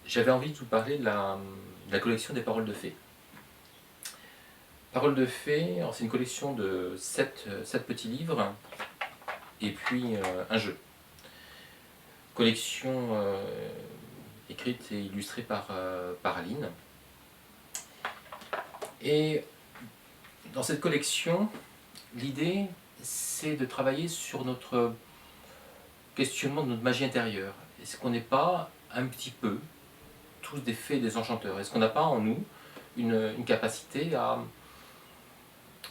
j'avais envie de vous parler de la collection des paroles de fées. Paroles de fées, c'est une collection de 7 petits livres et puis un jeu. Collection écrite et illustrée par Aline. Et dans cette collection, l'idée c'est de travailler sur notre questionnement de notre magie intérieure. Est-ce qu'on n'est pas un petit peu tous des fées et des enchanteurs? Est-ce qu'on n'a pas en nous une capacité à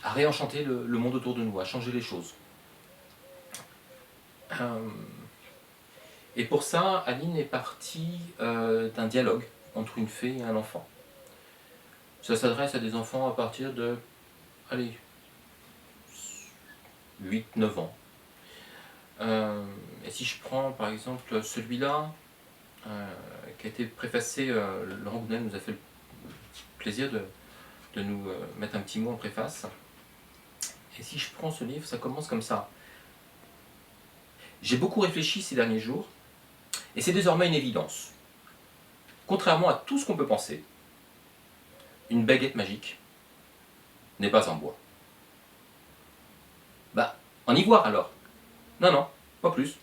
réenchanter le monde autour de nous, à changer les choses? Et pour ça, Aline est partie d'un dialogue entre une fée et un enfant. Ça s'adresse à des enfants à partir de, allez, 8-9 ans. Et si je prends par exemple celui-là, qui a été préfacé, Laurent Gounel nous a fait le plaisir de nous mettre un petit mot en préface. Et si je prends ce livre, ça commence comme ça. J'ai beaucoup réfléchi ces derniers jours, et c'est désormais une évidence. Contrairement à tout ce qu'on peut penser, une baguette magique n'est pas en bois. Bah, en ivoire alors? Non, non, pas plus.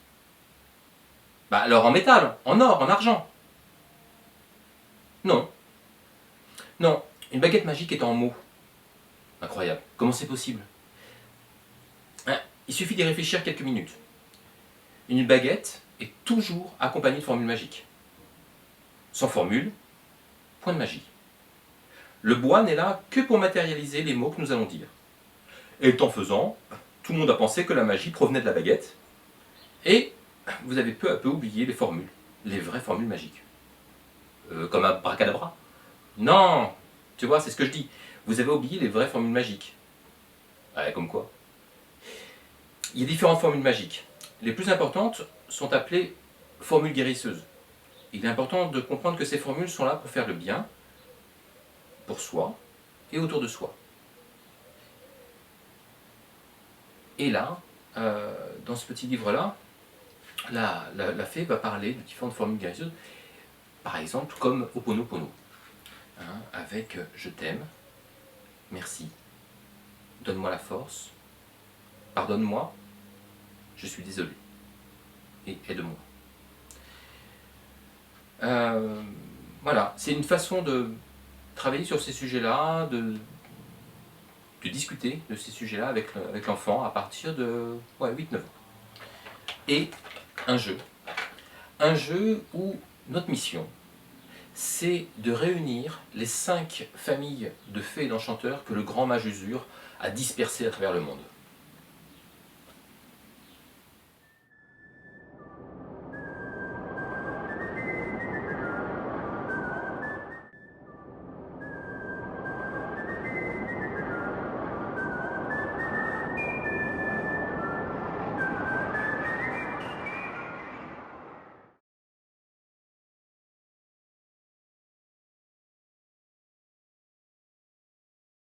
Bah alors en métal, en or, en argent? Non. Non, une baguette magique est en mots. Incroyable. Comment c'est possible? Il suffit d'y réfléchir quelques minutes. Une baguette est toujours accompagnée de formules magiques. Sans formule, point de magie. Le bois n'est là que pour matérialiser les mots que nous allons dire. Et en faisant, tout le monde a pensé que la magie provenait de la baguette, et vous avez peu à peu oublié les formules, les vraies formules magiques. Comme un abracadabra. Non, tu vois, c'est ce que je dis. Vous avez oublié les vraies formules magiques. Ouais, comme quoi? Il y a différentes formules magiques. Les plus importantes sont appelées formules guérisseuses. Il est important de comprendre que ces formules sont là pour faire le bien, pour soi et autour de soi. Et là, dans ce petit livre-là, la fée va parler de différentes formules guérisseuses, par exemple comme Ho'oponopono, avec je t'aime, merci, donne-moi la force, pardonne-moi, je suis désolé, et aide-moi. Voilà, c'est une façon de travailler sur ces sujets-là, de discuter de ces sujets-là avec l'enfant à partir de 8-9 ans. Et un jeu où notre mission, c'est de réunir les 5 familles de fées et d'enchanteurs que le grand mage Usur a dispersées à travers le monde.